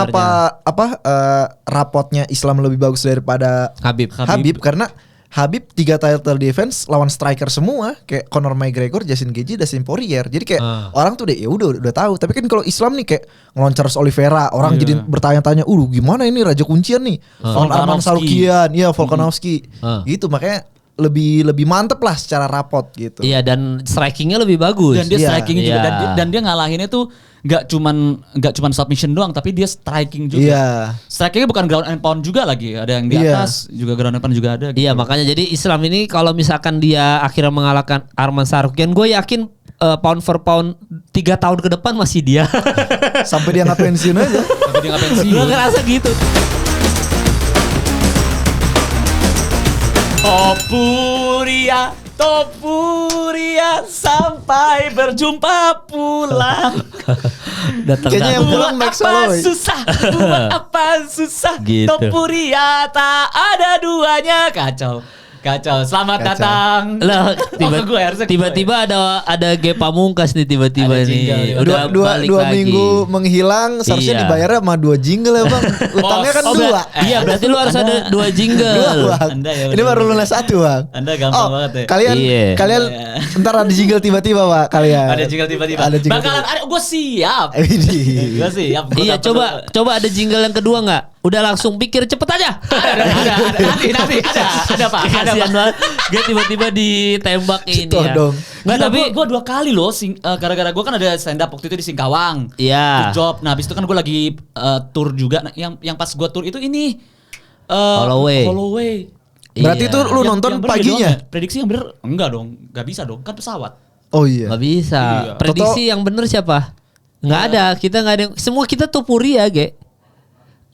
kenapa rapotnya Islam lebih bagus daripada Habib karena Habib 3 title defense lawan striker semua kayak Conor McGregor, Justin Gaethje, Dustin Poirier. Jadi kayak orang tuh udah tahu. Tapi kan kalau Islam nih kayak ngeloncar Oliveira, orang jadi bertanya-tanya, gimana ini raja kuncian nih? Arman Sarukian, Volkanovski. Gitu makanya lebih mantep lah secara rapot gitu. Iya, dan strikingnya lebih bagus. Dan dia strikingnya juga dan dia ngalahinnya tuh nggak cuman submission doang, tapi dia striking juga. Iya. Strikingnya bukan ground and pound juga lagi, ada yang di atas juga ground and pound juga ada. Gitu. Iya, makanya jadi Islam ini kalau misalkan dia akhirnya mengalahkan Arman Sarukian, gue yakin pound for pound 3 tahun ke depan masih dia. Sampai dia nggak pensiun aja. Sampai dia nggak pensiun. Gue ngerasa gitu. Topuria sampai berjumpa pulang. Kayaknya yang pulang Max Holloway. Buat apa susah gitu. Topuria tak ada duanya. Kacau. Selamat datang. Lah, tiba-tiba ada Ge Pamungkas nih tiba-tiba nih. Udah dua minggu menghilang, seharusnya dibayarnya sama 2 jingle ya bang. Utangnya kan 2. Iya, berarti lu harus ada 2 jingle. Ini baru lunas 1 bang. Anda gampang banget ya. Kalian ntar ada jingle tiba-tiba pak kalian. Ada jingle tiba-tiba. Bakalan ada, gue siap. Gue siap. Iya, coba ada jingle yang kedua nggak? Udah langsung pikir cepet aja. Nanti ada pak. Kasian banget. Gue tiba-tiba ditembak ini ya. Nggak, tapi gue 2 kali loh. Gara-gara gue kan ada stand up waktu itu di Singkawang. Iya. Job. Nah habis itu kan gue lagi tour juga. Nah, yang pas gue tour itu ini. Holloway. Berarti itu lu nonton paginya? Prediksi yang bener enggak dong. Gak bisa dong. Kan pesawat. Oh iya. Gak bisa. Iya. Prediksi yang bener siapa? Nggak ada. Kita nggak ada. Semua kita Topuria, Ge.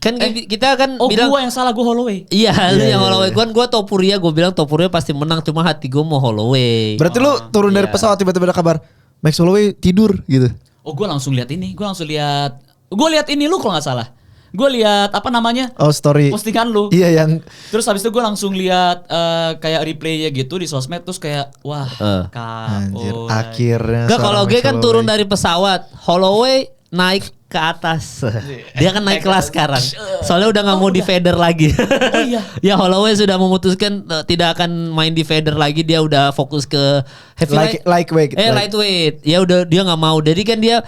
Kan kita kan bilang gue yang salah, gue Holloway. Iya, lu yang Holloway. Gue Topuria, gue bilang Topuria pasti menang, cuma hati gue mau Holloway. Berarti lu turun dari pesawat tiba-tiba ada kabar Max Holloway tidur gitu. Gue langsung lihat ini. Gue lihat ini lu kalau nggak salah. Gue lihat apa namanya? Story postingan lu. Iya yang. Terus habis itu gue langsung lihat kayak replaynya gitu di sosmed, terus kayak wah Anjir, akhirnya. Gak, kalau gue kan turun dari pesawat, Holloway naik ke atas. Dia kan naik kelas sekarang. Soalnya udah nggak mau di feather lagi. Oh iya. Ya Holloway sudah memutuskan tidak akan main di feather lagi. Dia udah fokus ke lightweight. Lightweight. Ya udah dia nggak mau. Jadi kan dia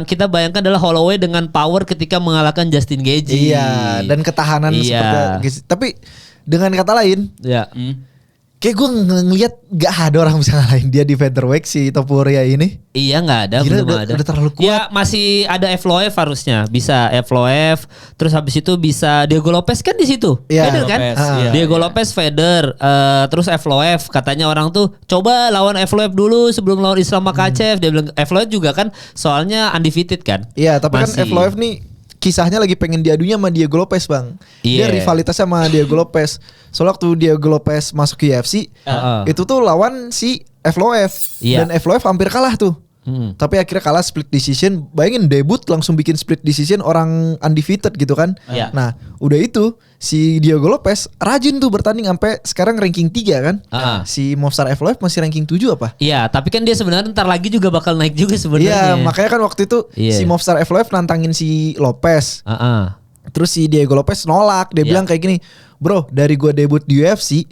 kita bayangkan adalah Holloway dengan power ketika mengalahkan Justin Gaethje. Iya. Dan ketahanan seperti. Tapi dengan kata lain. Ya. Kayak gue ngeliat gak ada orang bisa ngalahin dia di featherweight si Topuria ini. Iya gak ada. Gila, belum ada. Udah terlalu kuat. Ya masih ada FLOF harusnya. Bisa FLOF. Terus habis itu bisa Diego Lopez kan di situ. Iya. Feder kan? Diego Lopez Feder. Terus FLOF. Katanya orang tuh coba lawan FLOF dulu sebelum lawan Islam Makhachev. Dia bilang FLOF juga kan soalnya undefeated kan. Iya tapi kan FLOF nih kisahnya lagi pengen diadunya sama Diego Lopez bang. Dia rivalitasnya sama Diego Lopez. Soalnya waktu Diego Lopez masuk ke UFC itu tuh lawan si FLOF. Dan FLOF hampir kalah tuh. Tapi akhirnya kalah split decision. Bayangin debut langsung bikin split decision orang undefeated gitu kan. Nah udah itu si Diego Lopez rajin tuh bertanding sampai sekarang ranking 3 kan. Si Movsar FLOF masih ranking 7 apa? Iya tapi kan dia sebenarnya ntar lagi juga bakal naik juga sebenarnya. Iya makanya kan waktu itu si Movsar FLOF nantangin si Lopez. Terus si Diego Lopez nolak. Dia bilang kayak gini, bro dari gua debut di UFC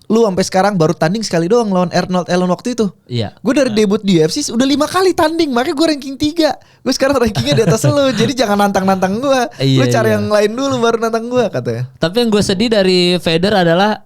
lu sampai sekarang baru tanding sekali doang lawan Arnold Allen waktu itu. Iya. Gue dari debut di UFC udah 5 kali tanding, makanya gue ranking 3. Gue sekarang rankingnya di atas lu. Jadi jangan nantang-nantang gue. Lu cari yang lain dulu baru nantang gue katanya. Tapi yang gue sedih dari Feder adalah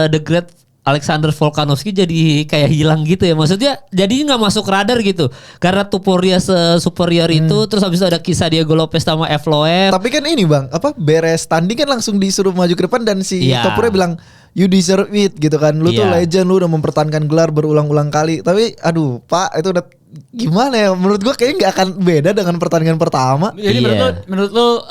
The Great Alexander Volkanovski jadi kayak hilang gitu ya. Maksudnya jadi gak masuk radar gitu. Karena Topuria superior itu. Terus habis itu ada kisah Diego Lopez sama FLOF. Tapi kan ini bang, beres tanding kan langsung disuruh maju ke depan. Dan si Topuria bilang you deserve it gitu kan. Lu tuh legend, lu udah mempertahankan gelar berulang-ulang kali. Tapi aduh pak itu udah gimana ya. Menurut gue kayaknya gak akan beda dengan pertandingan pertama. Jadi menurut lu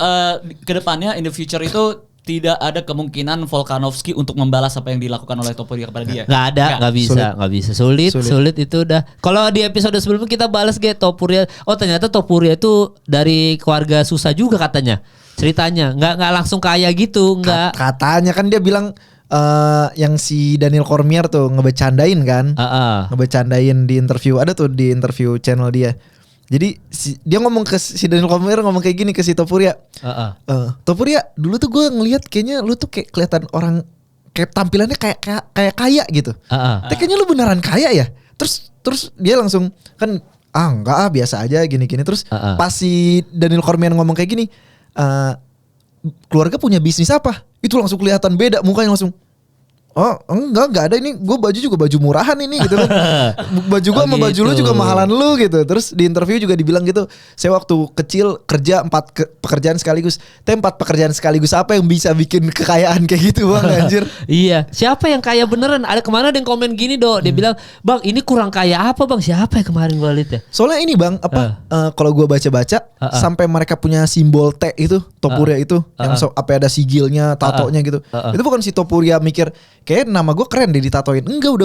ke depannya in the future itu tidak ada kemungkinan Volkanovski untuk membalas apa yang dilakukan oleh Topuria kepada dia. Nggak ada, nggak bisa. Sulit itu udah. Kalau di episode sebelumnya kita balas Topuria. Oh ternyata Topuria itu dari keluarga susah juga katanya. Ceritanya nggak langsung kaya gitu, nggak. Katanya kan dia bilang yang si Daniel Cormier tuh ngebecandain kan. Ngebecandain di interview, ada tuh di interview channel dia. Jadi dia ngomong ke si Daniel Cormier ngomong kayak gini ke si Topuria. Topuria, dulu tuh gue ngelihat kayaknya lu tuh kayak kelihatan orang kayak tampilannya kayak kaya gitu. Tapi kayaknya lu beneran kaya ya. Terus dia langsung kan enggak biasa aja gini-gini. Terus pas si Daniel Cormier ngomong kayak gini, keluarga punya bisnis apa? Itu langsung kelihatan beda mukanya langsung. Oh enggak ada ini, gue baju juga baju murahan ini gitu kan. Baju gue sama baju lu juga mahalan lu gitu. Terus di interview juga dibilang gitu, saya waktu kecil kerja 4 pekerjaan sekaligus. Tapi 4 pekerjaan sekaligus apa yang bisa bikin kekayaan kayak gitu bang anjir. Iya, siapa yang kaya beneran? Ada kemana ada yang komen gini dia bilang, bang ini kurang kaya apa bang? Siapa ya kemarin gue liat ya? Soalnya ini bang kalau gue baca-baca sampai mereka punya simbol T itu Topuria itu yang apa ada sigilnya, tatonya gitu. Itu bukan si Topuria mikir kayak nama gue keren deh ditatoin. Enggak,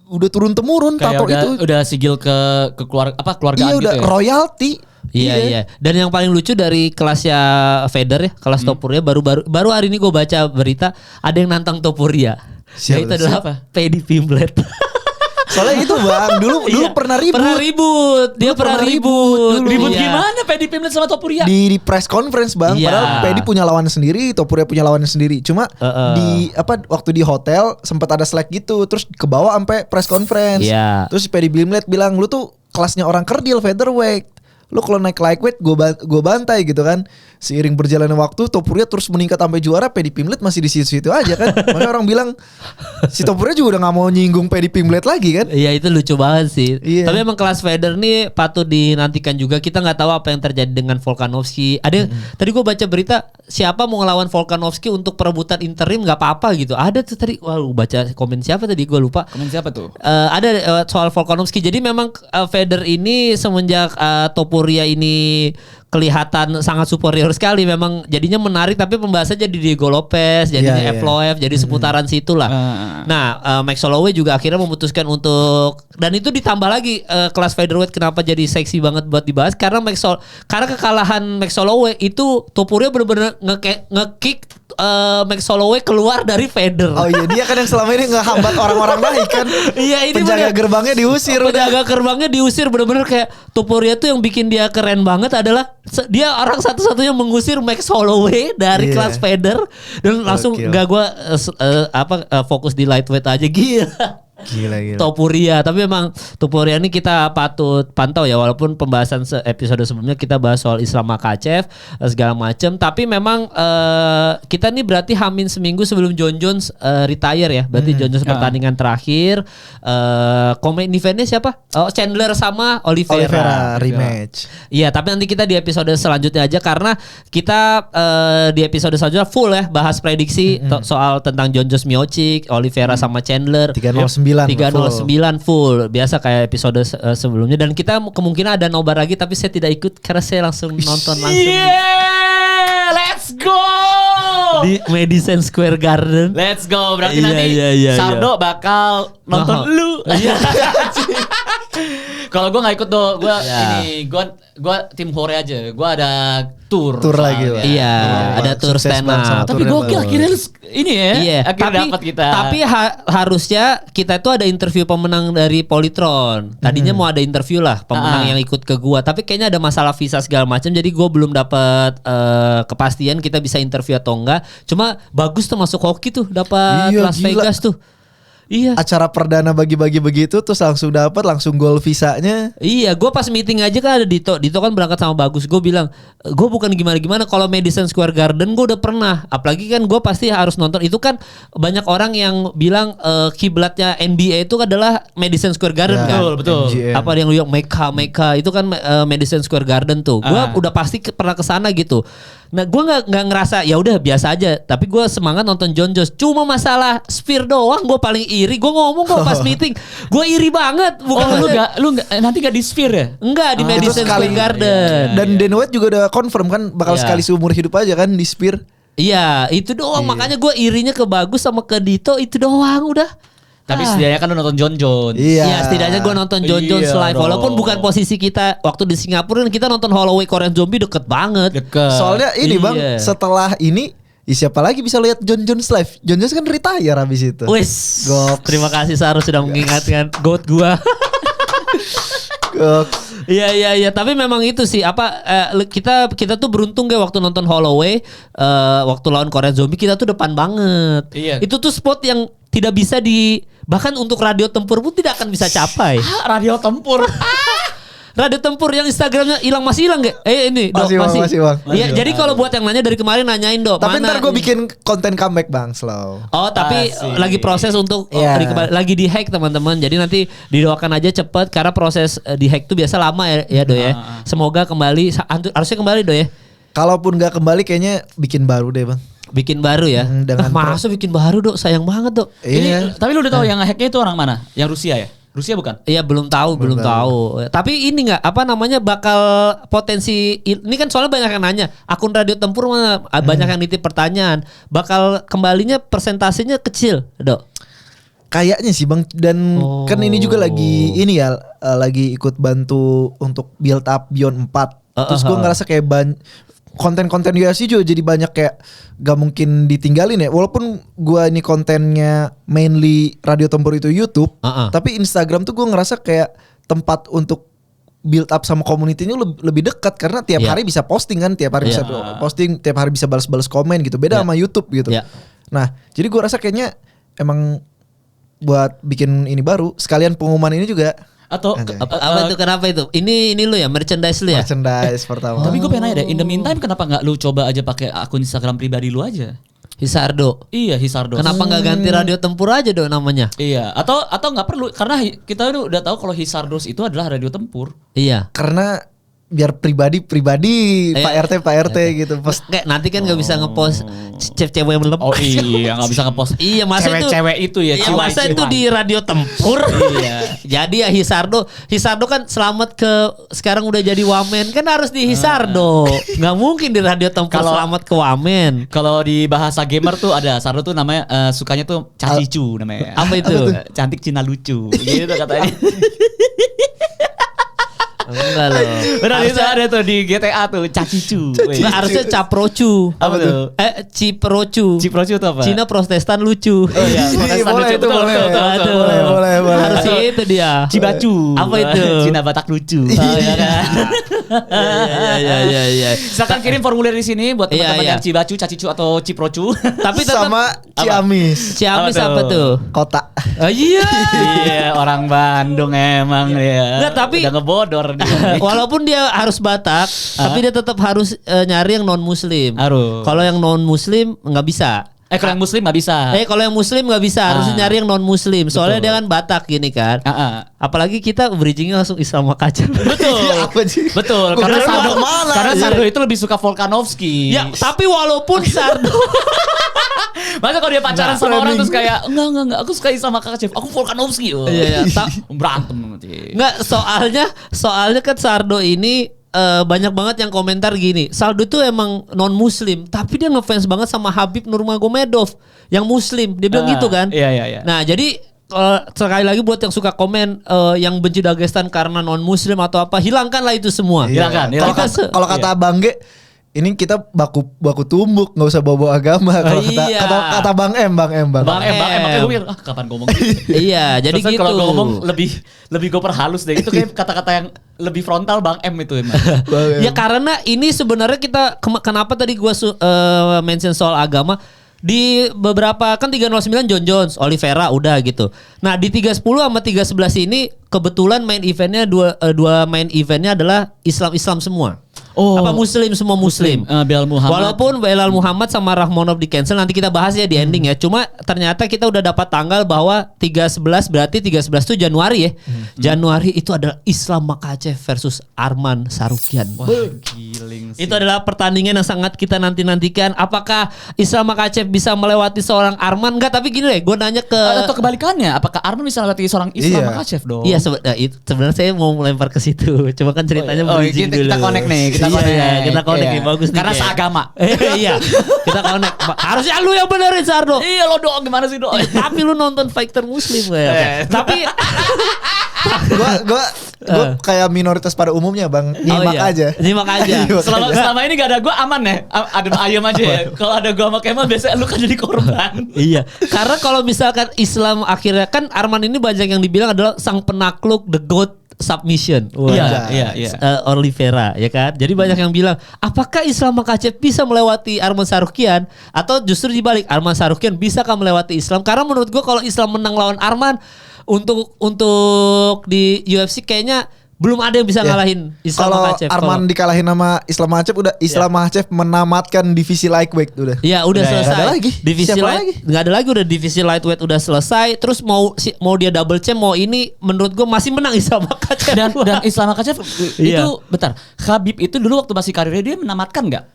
udah turun temurun tato itu. Udah sigil ke keluarga keluargaan iya, gitu udah ya. Royalty. Iya. Dan yang paling lucu dari kelasnya Feder ya, kelas Topuria baru hari ini gue baca berita ada yang nantang Topuria. Siapa itu adalah Paddy Pimblett. Soalnya itu bang, dulu pernah ribut. Dia pernah ribut. Ribut gimana Paddy Pimblett sama Topuria? Di press conference bang, padahal Paddy punya lawan sendiri, Topuria punya lawan sendiri. Cuma waktu di hotel sempat ada Slack gitu, terus ke bawah sampai press conference. Terus Paddy Pimblett bilang, lu tuh kelasnya orang kerdil featherweight. Lu kalau naik lightweight gue bantai gitu kan. Seiring berjalannya waktu Topuria terus meningkat sampai juara, Paddy Pimblett masih di situ-situ aja kan. Makanya orang bilang si Topuria juga udah gak mau nyinggung Paddy Pimblett lagi kan. Iya itu lucu banget sih. Iya. Tapi emang kelas feather nih patut dinantikan juga. Kita gak tahu apa yang terjadi dengan Volkanovski. Ada tadi gue baca berita siapa mau ngelawan Volkanovski untuk perebutan interim gak apa-apa gitu. Ada tuh tadi, wah baca komen siapa tadi gue lupa. Komen siapa tuh? Ada soal Volkanovski. Jadi memang feather ini semenjak Topuria ini kelihatan sangat superior sekali, memang jadinya menarik, tapi pembahasannya jadi Diego Lopez, jadinya FLOF, jadi seputaran situ lah. Nah, Max Holloway juga akhirnya memutuskan untuk, dan itu ditambah lagi kelas featherweight kenapa jadi seksi banget buat dibahas karena karena kekalahan Max Holloway itu Topuria benar-benar nge-kick Max Holloway keluar dari feather. Oh iya, dia kan yang selama ini ngehambat orang-orang naik kan. Iya, ini penjaga gerbangnya diusir. Penjaga gerbangnya diusir, bener-bener kayak Topuria tuh yang bikin dia keren banget adalah dia orang satu-satunya mengusir Max Holloway dari kelas feather dan langsung gak gue fokus di lightweight aja. Gila. Topuria, tapi memang Topuria ini kita patut pantau ya, walaupun pembahasan episode sebelumnya kita bahas soal Islam Makhachev segala macam, tapi memang kita nih berarti hamin seminggu sebelum Jon Jones retire ya, berarti Jon Jones pertandingan terakhir. Main eventnya siapa? Chandler sama Oliveira rematch. Iya, tapi nanti kita di episode selanjutnya aja karena kita di episode selanjutnya full ya bahas prediksi soal tentang Jon Jones Miocic, Oliveira sama Chandler. 309 full biasa kayak episode sebelumnya, dan kita kemungkinan ada nobar lagi tapi saya tidak ikut karena saya langsung nonton langsung. Let's go di Madison Square Garden. Let's go. Berarti nanti Sardo bakal nonton lu. Kalau gue nggak ikut tuh, gue tim Hore aja. Gue ada tour lagi lah. Iya, ada tour stand up. Tapi gokil akhirnya ini ya. Iya, akhirnya dapat kita. Tapi harusnya kita itu ada interview pemenang dari Polytron. Tadinya mau ada interview lah pemenang yang ikut ke gua, tapi kayaknya ada masalah visa segala macam, jadi gua belum dapat kepastian kita bisa interview atau enggak. Cuma bagus tuh masuk hoki tuh, dapat Las Vegas tuh. Iya. Acara perdana bagi-bagi begitu terus langsung gol visanya. Iya, gue pas meeting aja kan ada Dito kan berangkat sama Bagus. Gue bilang, gue bukan gimana-gimana, kalau Madison Square Garden gue udah pernah. Apalagi kan gue pasti harus nonton. Itu kan banyak orang yang bilang kiblatnya NBA itu adalah Madison Square Garden kan. Betul. MGM. Apa yang lu bilang Mecca itu kan Madison Square Garden tuh. Gue udah pasti pernah kesana gitu. Nah, gue nggak ngerasa ya udah biasa aja, tapi gue semangat nonton Jon Jones. Cuma masalah Sphere doang gue paling iri. Gue ngomong kok pas meeting, gue iri banget. Bukan lu nanti gak di Sphere ya? Enggak, di Madison Square Garden. Dan Dan White juga udah confirm kan bakal sekali seumur hidup aja kan di Sphere. Iya, itu doang. Makanya gue irinya ke Bagus sama ke Dito, itu doang udah. Tapi setidaknya kan lu nonton Jon Jones. Iya, setidaknya gue nonton Jon Jones live. Walaupun bukan posisi kita waktu di Singapura, kita nonton Holloway Korean Zombie deket banget. Soalnya ini bang, setelah ini siapa lagi bisa lihat Jon Jones live? Jon Jones kan retire abis itu. Wes, terima kasih Saru sudah mengingatkan GOAT gua. Iya. Tapi memang itu sih kita tuh beruntung kayak waktu nonton Holloway, waktu lawan Korean Zombie kita tuh depan banget. Iya. Itu tuh spot yang tidak bisa bahkan untuk radio tempur pun tidak akan bisa capai. Radio tempur. Radio tempur yang Instagramnya masih hilang gak? Ini Dok masih Bang. Iya, jadi kalau buat yang nanya dari kemarin nanyain Dok. Tapi ntar gue bikin konten comeback Bang, slow. Oh tapi lagi proses untuk lagi di hack teman-teman. Jadi nanti didoakan aja cepet karena proses di hack tuh biasa lama ya Do ya. Semoga kembali, harusnya kembali Do ya. Kalaupun gak kembali kayaknya bikin baru deh Bang. Bikin baru ya. Masa bikin baru Dok, sayang banget Dok. Ini tapi lu udah tahu yang hacknya itu orang mana? Yang Rusia ya? Rusia bukan? Iya belum tahu. Tapi ini nggak bakal potensi ini kan soalnya banyak yang nanya akun radio tempur mana banyak yang nitip pertanyaan bakal kembalinya persentasenya kecil Dok. Kayaknya sih Bang dan kan ini juga lagi lagi ikut bantu untuk build up Beyond 4. Terus gue ngerasa kayak konten-konten UFC juga jadi banyak kayak gak mungkin ditinggalin ya. Walaupun gua ini kontennya mainly radio tempur itu YouTube, tapi Instagram tuh gue ngerasa kayak tempat untuk build up sama community-nya lebih dekat karena tiap hari bisa posting kan, tiap hari bisa posting, tiap hari bisa balas-balas komen gitu. Beda sama YouTube gitu. Nah, jadi gua rasa kayaknya emang buat bikin ini baru, sekalian pengumuman ini juga. Atau apa itu kenapa itu? Ini lu ya merchandise lu ya? Merchandise pertama. Tapi gue pengen nanya deh, in the meantime kenapa nggak lu coba aja pakai akun Instagram pribadi lu aja? Hisardo. Iya, Hisardo. Kenapa nggak ganti radio tempur aja dong namanya? Iya, atau nggak perlu karena kita udah tahu kalau Hisardos itu adalah radio tempur. Iya. Karena biar pribadi Pak RT gitu. Kayak nanti kan nggak bisa ngepost cewek melep. Oh iya, nggak bisa ngepost. Iya, masa cewek itu ya. Iya, masa itu di radio tempur. Iya. Jadi ya Hisardo kan selamat sekarang udah jadi wamen kan harus di Hisardo. Nggak mungkin di radio tempur selamat ke wamen. Kalau di bahasa gamer tuh ada Sardo tuh namanya sukanya tuh cacicu namanya. Apa itu? Cantik Cina lucu. Gitu katanya. Enggak loh. Benar itu ada tuh di GTA tuh Cacicu. Harusnya Caprocu. Apa tuh? Ciprocu. Ciprocu itu apa? Cina Protestan lucu. Oh iya, Protestan lucu itu boleh. Harusnya itu dia. Cibacu. Apa itu? Cina Batak lucu. Oh iya kan. Iya. Silakan kirim formulir di sini buat teman-teman yang Cibacu, Cacicu atau Ciprocu. Tapi tetap sama Ciamis. Ciamis apa tuh? Kota. Oh iya. Iya, orang Bandung emang ya. Enggak, tapi udah ngebodor dia. Walaupun dia harus Batak, tapi dia tetap harus nyari yang non muslim. Harus. Kalau yang non muslim nggak bisa. Kalau yang muslim nggak bisa. Kalau yang muslim nggak bisa, harus nyari yang non muslim. Soalnya dia kan Batak gini kan. Apalagi kita bridgingnya langsung Islam Makassar. Betul. Karena Sardo itu lebih suka Volkanovski. Ya, tapi walaupun Sardo masa kalau dia pacaran sama orang terus kayak enggak aku suka Islam Makassar, aku Volkanovski. Iya. Berantem nanti. Enggak, soalnya kan Sardo ini banyak banget yang komentar gini. Sardo tuh emang non muslim, tapi dia ngefans banget sama Habib Nurmagomedov yang muslim. Dia bilang gitu kan. Iya. Nah, jadi sekali lagi buat yang suka komen yang benci Dagestan karena non muslim atau apa, hilangkanlah itu semua. Hilangkan. Kalau kata Bang G, ini kita baku tumbuk, nggak usah bawa agama. Kalau kata Bang M. Makanya gue mikir, kapan ngomong gitu. Iya, jadi gitu. Kalau gue ngomong lebih gue perhalus deh. Itu kayak kata-kata yang lebih frontal Bang M itu emang. Ya karena ini sebenarnya kita kenapa tadi gue mention soal agama. Di beberapa kan 309 John Jones, Oliveira udah gitu. Nah di 310 sama 311 ini kebetulan main eventnya dua main eventnya adalah Islam semua. Apa muslim semua muslim. Belal Muhammad. Walaupun Belal Muhammad sama Rahmonov di cancel, nanti kita bahas ya di ending ya. Cuma ternyata kita udah dapat tanggal bahwa 311 berarti 311 itu Januari ya. Januari itu adalah Islam Makachev versus Arman Sarukian. Wah, giling sih. Itu adalah pertandingan yang sangat kita nantikan. Apakah Islam Makachev bisa melewati seorang Arman? Enggak, tapi gini deh, gue nanya ke atau kebalikannya, apakah Arman bisa melewati seorang Islam Makachev dong? Iya, sebenarnya saya mau melempar ke situ. Cuma kan ceritanya bridging dulu. Kita connect nih, kita connect nih, bagus nih. Karena seagama. Iya, kita connect. Harusnya lu yang benerin Sardo. Iya, lo doang gimana sih doang? Tapi lu nonton fighter muslim ya. Tapi Gue kayak minoritas pada umumnya Bang, nyimak aja. Selama ini gak ada gue aman ya, adem ayam aja ya. Kalau ada gue sama Kemal biasanya lu kan jadi korban. Iya, karena kalau misalkan Islam akhirnya kan Arman ini banyak yang dibilang adalah sang penakluk, the goat submission. Iya. Oliveira ya kan. Jadi banyak yang bilang, apakah Islam Makhachev bisa melewati Arman Tsarukyan atau justru dibalik Arman Tsarukyan bisakah melewati Islam? Karena menurut gue kalau Islam menang lawan Arman untuk di UFC kayaknya belum ada yang bisa ngalahin Islam Makhachev. Kalau Arman dikalahin sama Islam Makhachev udah Islam Makhachev menamatkan divisi lightweight udah. Iya udah selesai. Gak ada lagi. Divisi nggak ada lagi udah divisi lightweight udah selesai. Terus mau dia double champ mau ini menurut gue masih menang Islam Makhachev. Dan Islam Makhachev itu bentar. Khabib itu dulu waktu masih karirnya dia menamatkan nggak?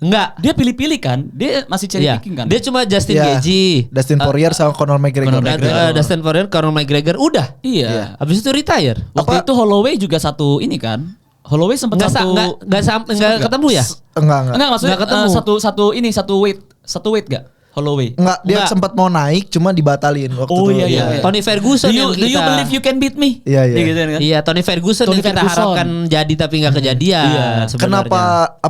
Enggak. Dia pilih-pilih kan? Dia masih cherry picking kan? Dia cuma Justin Gaethje, Dustin Poirier sama Conor McGregor. Dustin Poirier, Conor McGregor udah. Iya. Habis itu retire. Waktu itu Holloway juga satu ini kan? Holloway sempat Enggak ketemu ya? Enggak. Maksudnya ketemu. Satu weight gak? Holloway. Dia sempat mau naik cuma dibatalin waktu itu. Iya. Tony Ferguson Do you believe you can beat me? Iya. Gitu kan? Iya, Tony Ferguson yang kita harapkan jadi tapi nggak kejadian. Iya. Kenapa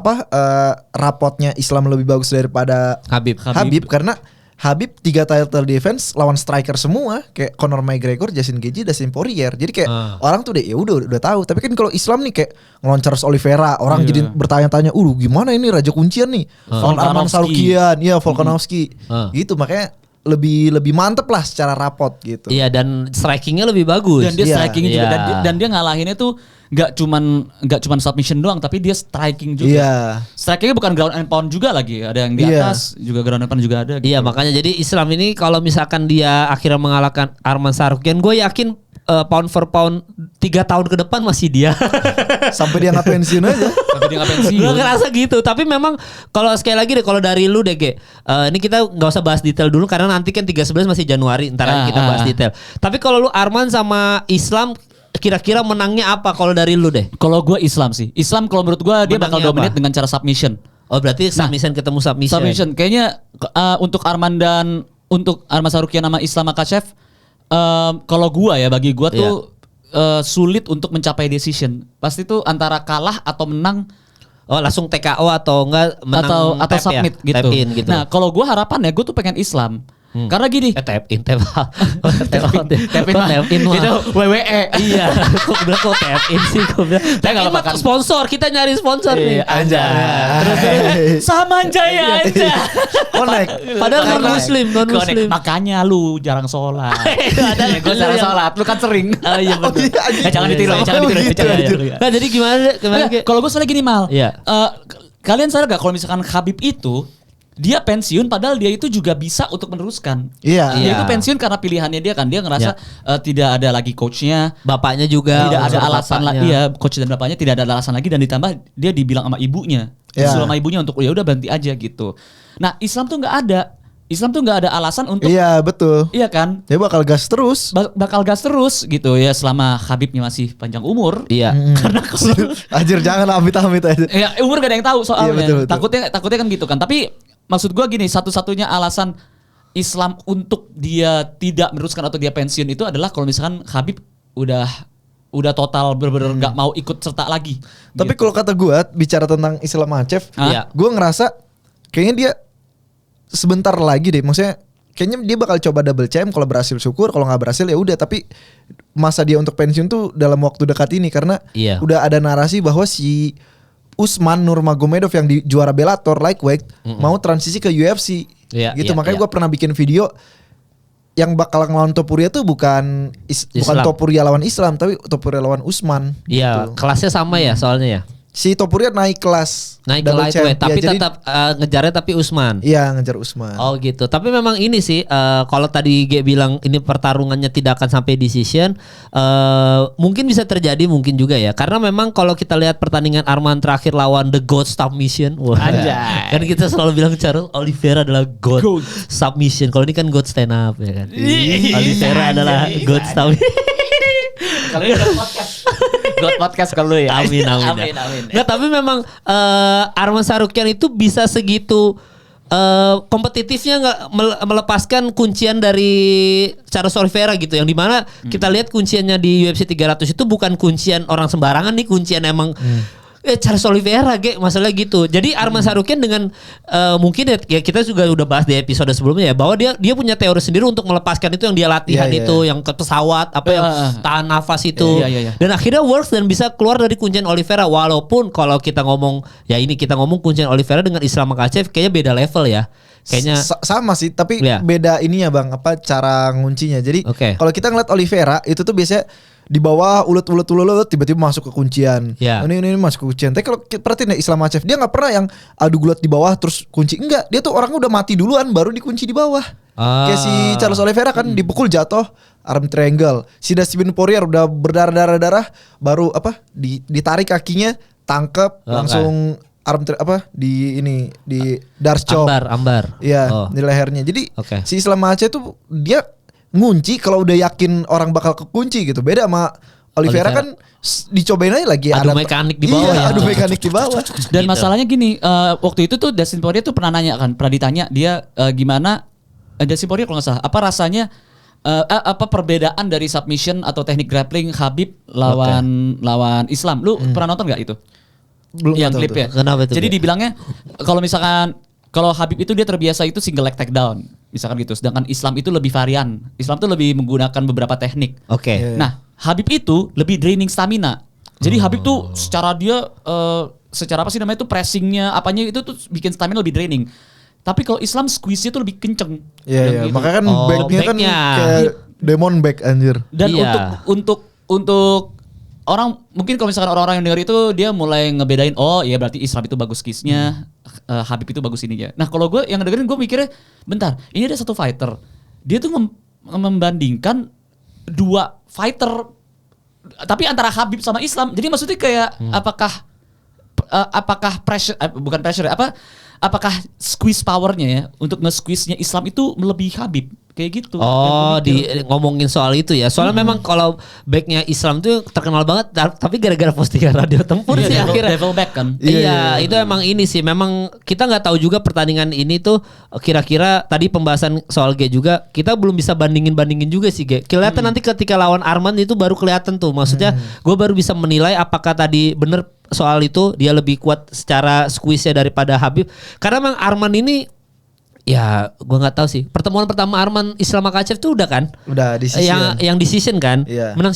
rapotnya Islam lebih bagus daripada Khabib? Karena Khabib 3 title defense lawan striker semua kayak Conor McGregor, Justin Gaethje, Dustin Poirier. Jadi kayak orang tuh udah tahu. Tapi kan kalau Islam nih kayak ngelon Charles Oliveira, orang jadi bertanya-tanya, gimana ini raja kuncian nih? Arman Tsarukyan, Volkanovski. Gitu makanya lebih mantep lah secara rapot gitu. Iya, dan strikingnya lebih bagus. Dan dia striking juga dan dia ngalahinnya tuh nggak cuman submission doang, tapi dia striking juga. Iya. Strikingnya bukan ground and pound juga lagi, ada yang di atas juga ground and pound juga ada. Gitu. Iya, makanya jadi Islam ini kalau misalkan dia akhirnya mengalahkan Arman Tsarukyan, gue yakin pound for pound 3 tahun ke depan masih dia. Sampai dia nggak pensiun aja. Sampai dia nggak pensiun. Gue ngerasa gitu. Tapi memang kalau sekali lagi deh, kalau dari lu deh Ge, ini kita nggak usah bahas detail dulu karena nanti kan 3/11 masih Januari, ntar aja kita bahas detail. Tapi kalau lu Arman sama Islam kira-kira menangnya apa kalau dari lu deh? Kalau gue Islam sih. Islam kalau menurut gue dia bakal dominate dengan cara submission. Oh berarti submission ketemu submission. Submission. Kayaknya untuk Arman Tsarukyan sama Islam Makhachev, kalau gue bagi gue tuh sulit untuk mencapai decision. Pasti tuh antara kalah atau menang. Oh langsung TKO atau enggak menang atau submit ya? gitu. Tap in, gitu. Nah kalau gue harapannya gue tuh pengen Islam. Karena gini, tap in itu WWE. Iya, kok bilang kok tap in sih, kok bilang. Tap in mah sponsor, kita nyari sponsor nih. Aja. Terus sama Jaya aja. Connect. Padahal non muslim. Makanya lu jarang sholat. Ada gue jarang sholat, lu kan sering. Oh iya betul. Jangan ditiru. Nah jadi gimana? Kalau gue soalnya gini Mal. Iya. Kalian sadar gak kalau misalkan Khabib itu dia pensiun padahal dia itu juga bisa untuk meneruskan. Iya. Dia itu pensiun karena pilihannya dia kan. Dia ngerasa tidak ada lagi coachnya. Bapaknya juga. Tidak ada alasan lagi. Iya, coach dan bapaknya tidak ada alasan lagi. Dan ditambah dia dibilang sama ibunya. Disuruh sama ibunya untuk ya udah berhenti aja gitu. Nah Islam tuh nggak ada. Islam tuh nggak ada alasan untuk. Iya betul. Iya kan. Dia bakal gas terus. Bakal gas terus gitu ya selama Khabibnya masih panjang umur. Iya. Karena kalau Anjir jangan amit-amit aja. ya umur gak ada yang tahu soalnya. Iya, betul. Takutnya kan gitu kan. Tapi maksud gue gini, satu-satunya alasan Islam untuk dia tidak meneruskan atau dia pensiun itu adalah kalau misalkan Khabib udah total bener-bener gak mau ikut serta lagi. Tapi gitu. kalau kata gue bicara tentang Islam Makhachev, gue ngerasa kayaknya dia sebentar lagi deh. Maksudnya kayaknya dia bakal coba double champ, kalau berhasil syukur, kalau nggak berhasil ya udah. Tapi masa dia untuk pensiun tuh dalam waktu dekat ini karena udah ada narasi bahwa si Usman Nurmagomedov yang di juara Bellator lightweight mau transisi ke UFC gitu. Makanya gue pernah bikin video yang bakal ngelawan Topuria tuh bukan Topuria lawan Islam tapi Topuria lawan Usman. Iya, gitu. kelasnya sama ya soalnya ya. Si Topuria naik kelas. Naik ke lightweight tapi tetap ngejarnya tapi Usman. Iya, ngejar Usman. Oh gitu. Tapi memang ini sih kalau tadi G bilang ini pertarungannya tidak akan sampai decision, mungkin bisa terjadi, mungkin juga ya. Karena memang kalau kita lihat pertandingan Arman terakhir lawan The GOAT Submission, kan kita selalu bilang Charles Oliveira adalah GOAT Submission. Kalau ini kan GOAT stand up ya kan. Oliveira adalah GOAT Submission. Kalau ini podcast kalau ya. Amin. Nggak, tapi memang Arman Tsarukyan itu bisa segitu kompetitifnya nggak melepaskan kuncian dari Charles Oliveira gitu, yang dimana kita lihat kunciannya di UFC 300 itu bukan kuncian orang sembarangan nih, kuncian emang Charles Oliveira masalah gitu. Jadi Arman Tsarukyan dengan mungkin ya kita juga udah bahas di episode sebelumnya ya bahwa dia punya teori sendiri untuk melepaskan itu yang dia latihan itu yang ke pesawat yang tahan nafas itu. Dan akhirnya works dan bisa keluar dari kuncian Oliveira walaupun kalau kita ngomong kuncian Oliveira dengan Islam Makhachev kayaknya beda level ya. Kayaknya sama sih tapi beda ininya Bang cara nguncinya. Jadi kalau kita ngeliat Oliveira itu tuh biasanya di bawah ulet tiba-tiba masuk ke kuncian. Ini masuk ke kuncian. Tapi kalau perhatiin ya Islam Makhachev dia nggak pernah yang adu gulat di bawah terus kunci. Enggak, dia tuh orangnya udah mati duluan baru dikunci di bawah. Kayak si Charles Oliveira kan dipukul jatuh arm triangle. Si Dustin Poirier udah berdarah-darah baru ditarik kakinya tangkep langsung di Darce chop. Ambar. Iya, di lehernya. Jadi si Islam Makhachev tuh dia ngunci kalau udah yakin orang bakal kekunci gitu. Beda sama Oliveira kan dicobain aja lagi adu mekanik di bawah adu mekanik di bawah. Dan masalahnya gini, waktu itu tuh Dustin Poirier tuh pernah ditanya dia gimana Dustin Poirier kalau nggak salah apa rasanya apa perbedaan dari submission atau teknik grappling Khabib lawan Islam. Lu pernah nonton nggak itu? Belum yang klip ya. Kenapa itu? Jadi dibilangnya kalau Khabib itu dia terbiasa itu single leg takedown, misalkan gitu. Sedangkan Islam itu lebih varian. Islam tuh lebih menggunakan beberapa teknik. Nah, Khabib itu lebih draining stamina. Jadi Khabib tuh secara apa sih namanya itu pressingnya apanya itu tuh bikin stamina lebih draining. Tapi kalau Islam squeeze-nya tuh lebih kenceng. Iya. Gitu. Makanya kan backnya kan kayak demon back anjir. Dan untuk orang mungkin kalau misalkan orang-orang yang denger itu dia mulai ngebedain berarti Islam itu bagus kiss-nya, Khabib itu bagus ininya. Nah kalau gue yang dengerin gue mikirnya bentar ini ada satu fighter dia tuh membandingkan dua fighter tapi antara Khabib sama Islam. Jadi maksudnya kayak apakah pressure bukan pressure apakah squeeze powernya ya untuk nge-squeeze-nya Islam itu melebihi Khabib kayak gitu. Ngomongin soal itu ya. Soalnya memang kalau backnya Islam tuh terkenal banget tapi gara-gara postingan Radio Tempur sih akhirnya devil back kan. Iya, itu emang ini sih. Memang kita nggak tahu juga pertandingan ini tuh kira-kira tadi pembahasan soal G juga kita belum bisa bandingin juga sih G. Kelihatan nanti ketika lawan Arman itu baru kelihatan tuh. Maksudnya gue baru bisa menilai apakah tadi bener soal itu dia lebih kuat secara squeeze-nya daripada Khabib. Karena memang Arman ini ya gue nggak tahu sih. Pertemuan pertama Arman Islam Makhachev tuh udah kan? Udah decision. Yang decision kan? Iya. Menang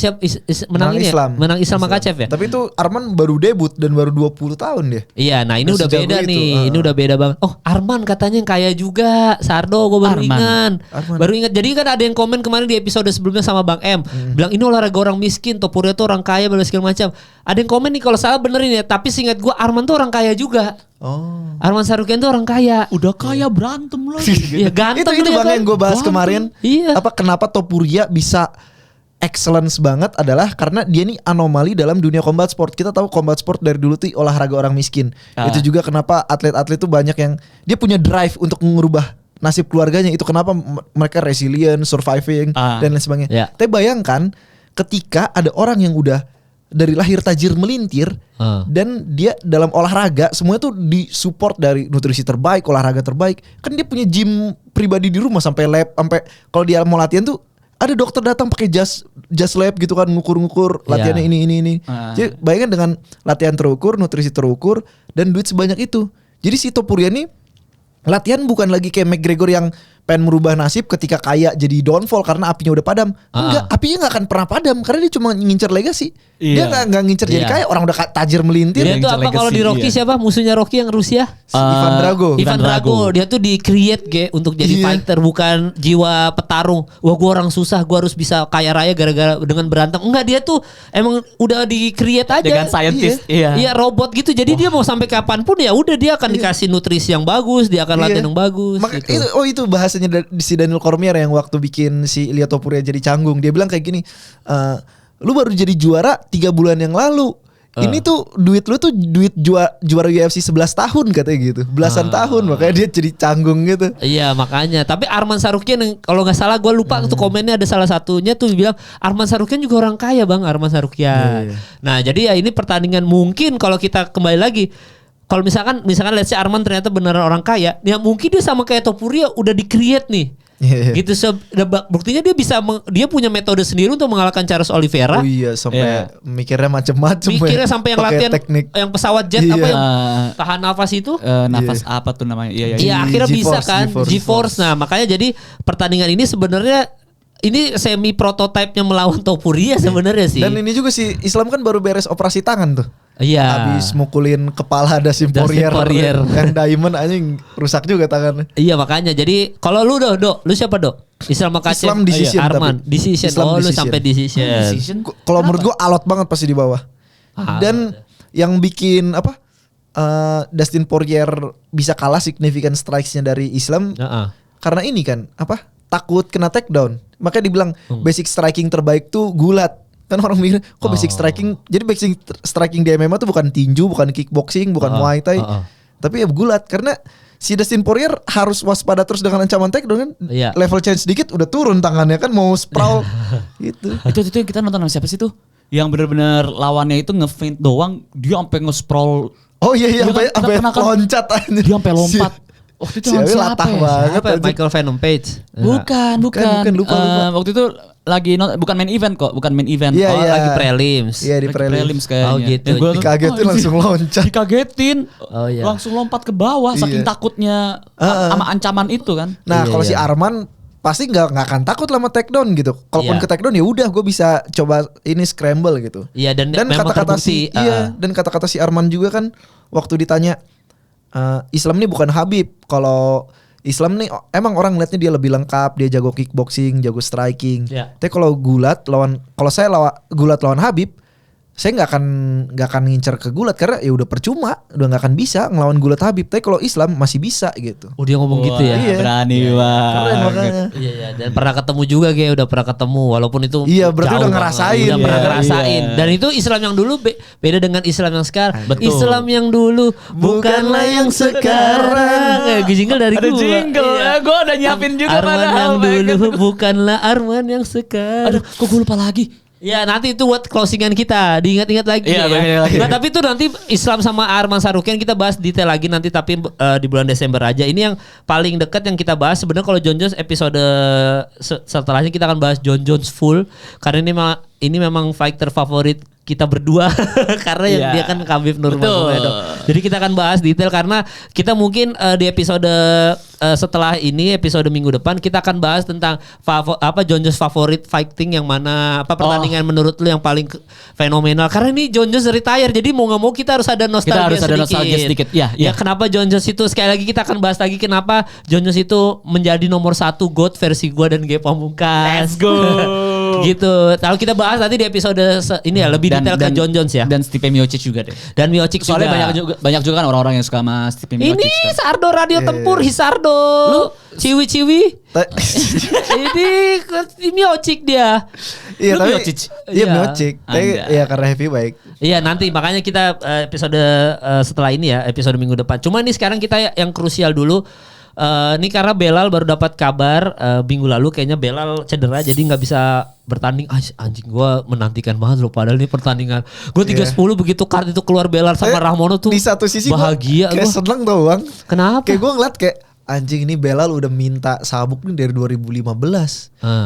menang ini Islam. Ya? Menang Islam Makhachev ya? Tapi itu Arman baru debut dan baru 20 tahun dia. Iya, nah ini udah beda nih. Ini udah beda banget. Oh, Arman katanya yang kaya juga. Sardo gue baru ingat. Baru ingat. Jadi kan ada yang komen kemarin di episode sebelumnya sama Bang M. Bilang ini olahraga orang miskin, Topuria tuh orang kaya, segala macam. Ada yang komen nih kalau salah benerin ya. Tapi seingat gue Arman tuh orang kaya juga. Arman Tsarukyan tuh orang kaya. Udah kaya berantem lagi. Iya ganteng itu Bang kan? yang gue bahas kemarin. Iya. Kenapa Topuria bisa excellence banget adalah karena dia nih anomali dalam dunia combat sport. Kita tahu combat sport dari dulu tuh olahraga orang miskin. Itu juga kenapa atlet-atlet tuh banyak yang dia punya drive untuk mengubah nasib keluarganya. Itu kenapa mereka resilient, surviving dan lain sebagainya. Tapi bayangkan ketika ada orang yang udah dari lahir tajir melintir dan dia dalam olahraga semuanya tuh disupport dari nutrisi terbaik, olahraga terbaik. Kan dia punya gym pribadi di rumah sampai lab, sampai kalau dia mau latihan tuh ada dokter datang pakai jas lab gitu kan ngukur-ngukur latihannya ini. Jadi bayangkan dengan latihan terukur, nutrisi terukur dan duit sebanyak itu. Jadi si Topuria nih latihan bukan lagi kayak McGregor yang pengen merubah nasib ketika kaya jadi downfall karena apinya udah padam. Enggak, apinya gak akan pernah padam karena dia cuma ngincer legacy. Dia gak ngincer jadi kaya, orang udah tajir melintir. Dia tuh apa kalau di Rocky siapa musuhnya Rocky yang Rusia? Ivan Drago. Dia tuh di-create untuk jadi fighter, bukan jiwa petarung. Wah gue orang susah, gue harus bisa kaya raya gara-gara dengan berantem. Enggak, dia tuh emang udah di-create aja. Dengan scientist. Iya robot gitu. Jadi dia mau sampai kapanpun ya udah dia akan dikasih nutrisi yang bagus, dia akan latihan yang bagus. Gitu. Itu bahasanya si Daniel Cormier yang waktu bikin si Ilia Topuria jadi canggung. Dia bilang kayak gini, lu baru jadi juara 3 bulan yang lalu. Ini tuh duit lu tuh duit juara UFC 11 tahun katanya gitu. Belasan tahun makanya dia jadi canggung gitu. Iya makanya. Tapi Arman Tsarukyan kalau gak salah gue lupa tuh komennya ada salah satunya tuh bilang Arman Tsarukyan juga orang kaya Bang Arman Tsarukyan. Nah jadi ya ini pertandingan mungkin kalau kita kembali lagi. Kalau misalkan let's say Arman ternyata beneran orang kaya, ya mungkin dia sama kayak Topuria udah di-create nih. Gitu buktinya dia bisa dia punya metode sendiri untuk mengalahkan Charles Oliveira. Oh iya, sampai mikirnya macam-macam. Mikirnya sampai yang latihan teknik. Yang pesawat jet apa yang tahan nafas itu? Nafas apa tuh namanya? Iya, akhirnya bisa kan GeForce. Nah, makanya jadi pertandingan ini sebenarnya ini semi prototipenya melawan Topuria sebenarnya sih. Dan ini juga sih Islam kan baru beres operasi tangan tuh. Iya. Habis mukulin kepala Dustin Poirier yang diamond anjing rusak juga tangannya. Iya makanya. Jadi kalau lu Dok, lu siapa Dok? Islam Makachev, Islam decision, Arman, decision. Islam lu sampai decision. Kalau menurut gua alot banget pasti di bawah. Dan yang bikin Dustin Poirier bisa kalah signifikan strikes-nya dari Islam karena ini kan takut kena takedown. Makanya dibilang basic striking terbaik tuh gulat. Kan orang mikir kok basic striking. Jadi basic striking di MMA tuh bukan tinju, bukan kickboxing, bukan muay thai. Tapi ya gulat. Karena si Dustin Poirier harus waspada terus dengan ancaman takedown kan. Level change sedikit udah turun tangannya kan mau sprawl gitu. Itu yang kita nonton sama siapa sih tuh? Yang benar-benar lawannya itu nge-feint doang, dia sampai nge-sprawl. Oh iya sampai loncat aja. Dia sampai lompat. Waktu itu siapa banget Michael Venom Page. Bukan. Lupa. Waktu itu lagi bukan main event kok, bukan main event. Lagi prelims. Iya di prelims kayaknya. Oh gitu. Dikagetin langsung loncat. Dikagetin. Langsung lompat ke bawah saking takutnya sama ancaman itu kan. Nah, kalau si Arman pasti nggak akan takut lama takedown gitu. Kalaupun ke takedown ya udah gue bisa coba ini scramble gitu. Iya dan kata-kata dan kata-kata si Arman juga kan waktu ditanya Islam ini bukan Habib. Kalau Islam nih emang orang ngeliatnya dia lebih lengkap, dia jago kickboxing, jago striking. Tapi kalau saya gulat lawan Habib, saya nggak akan ngincer ke gulat karena ya udah percuma, udah nggak akan bisa ngelawan gulat Habib. Tapi kalau Islam masih bisa gitu. Oh dia ngomong gitu ya. Iya. Berani banget. Keren makanya. Iya dan pernah ketemu juga udah pernah ketemu walaupun itu berarti udah ngerasain. Udah pernah ngerasain. Dan itu Islam yang dulu beda dengan Islam yang sekarang. Betul. Islam yang dulu bukanlah yang sekarang. Jingle dari gue. Ada jingle. Gue udah nyiapin juga Arman yang dulu bukanlah Arman yang sekarang. Aduh, kok gue lupa lagi. Ya nanti itu buat closingan kita diingat-ingat lagi ya. Nah tapi itu nanti Islam sama Arman Sarukian kita bahas detail lagi nanti tapi di bulan Desember aja. Ini yang paling dekat yang kita bahas sebenarnya kalau Jon Jones episode setelahnya kita akan bahas Jon Jones full karena ini memang fighter favorit kita berdua karena dia kan Khabib Nurmagomedov. Jadi kita akan bahas detail karena kita mungkin di episode setelah ini episode minggu depan kita akan bahas tentang Jon Jones favorit fighting yang mana pertandingan menurut lu yang paling fenomenal karena ini Jon Jones retire jadi mau nggak mau kita harus ada nostalgia sedikit. Ya kenapa Jon Jones itu sekali lagi kita akan bahas lagi kenapa Jon Jones itu menjadi nomor 1 GOAT versi gua dan Ge Pamungkas. Let's go. Gitu. Kalau kita bahas nanti di episode ini ya lebih detail ke Jon Jones ya. Dan Stipe Miocic juga deh. Dan Miocic soalnya juga. banyak juga kan orang-orang yang suka sama Stipe Miocic. Ini kan. Sardo Radio Tempur Hisardo. Lu ciwi-ciwi. Ini Miocic dia. Iya tapi Miocic. Iya karena heavyweight. Iya nanti makanya kita episode setelah ini ya episode minggu depan. Cuma ini sekarang kita yang krusial dulu. Ini karena Belal baru dapat kabar minggu lalu kayaknya Belal cedera jadi nggak bisa bertanding. Anjing gue menantikan banget loh padahal ini pertandingan. Gue 3-10 begitu kart itu keluar Belal sama Rahmono tuh. Di satu sisi bahagia kayak seneng tau bang. Kenapa? Kayak gue ngeliat kayak anjing ini Belal udah minta sabuk nih dari 2015.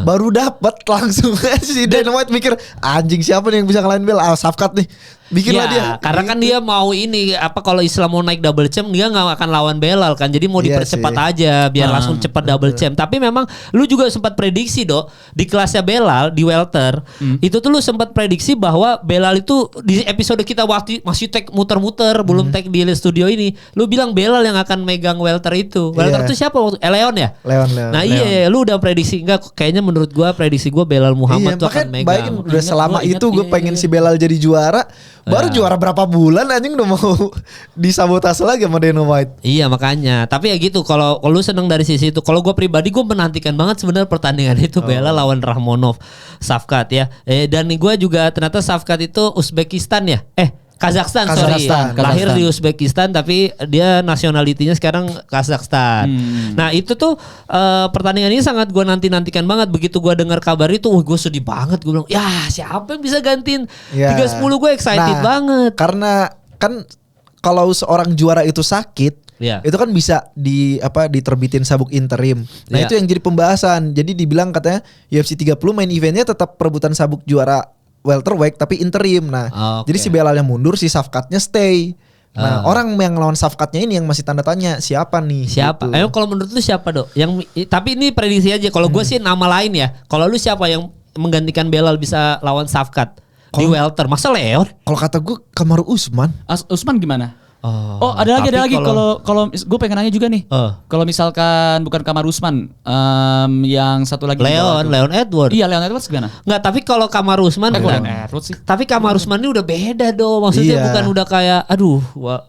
Baru dapat langsung si Dana White mikir anjing siapa nih yang bisa ngalahin Belal? Safkat nih. Bikinlah dia. Karena kan dia mau ini kalau Islam mau naik double champ dia nggak akan lawan Belal kan. Jadi mau dipercepat aja biar langsung cepat double champ. Tapi memang lu juga sempat prediksi di kelasnya Belal di welter itu tuh lu sempat prediksi bahwa Belal itu di episode kita waktu masih tag muter-muter belum tag di studio ini. Lu bilang Belal yang akan megang welter itu. Welter itu siapa waktu? Leon ya? Leon. Nah iya lu udah prediksi enggak kayaknya menurut gua prediksi gua Belal Muhammad tuh akan megang. Bayangin udah selama itu gue pengen si Belal jadi juara. Baru juara berapa bulan anjing udah mau disabotase lagi sama Dana White. Iya makanya. Tapi ya gitu kalau lu seneng dari sisi itu. Kalau gue pribadi gue menantikan banget sebenarnya pertandingan itu Belal lawan Rahmonov Safkat ya. Dan gue juga ternyata Safkat itu Uzbekistan ya. Kazakhstan. Lahir di Uzbekistan tapi dia nationality-nya sekarang Kazakhstan. Nah itu tuh pertandingan ini sangat gue nantikan banget. Begitu gue dengar kabar itu, gue sedih banget. Gue bilang, ya siapa yang bisa gantiin 3-10 gue excited banget. Karena kan kalau seorang juara itu sakit, itu kan bisa diterbitin sabuk interim. Nah itu yang jadi pembahasan. Jadi dibilang katanya UFC 30 main eventnya tetap perebutan sabuk juara welterweight tapi interim. Nah jadi si Belalnya mundur, si Safkatnya stay. Nah orang yang lawan Safkatnya ini yang masih tanda tanya siapa nih? Siapa? Gitu. Ayo kalau menurut lu siapa Dok? Tapi ini prediksi aja. Kalau gue sih nama lain ya. Kalau lu siapa yang menggantikan Belal bisa lawan Safkat di welter? Masa Leon? Kalau kata gue Kamaru Usman. Usman gimana? Ada lagi kalau gue pengen nanya juga nih. Kalau misalkan bukan Kamaru Usman, yang satu lagi Leon Edwards. Iya, Leon Edwards gimana? Enggak, tapi kalau Kamaru Usman tapi Kamaru Usman ini udah beda dong. Maksudnya bukan udah kayak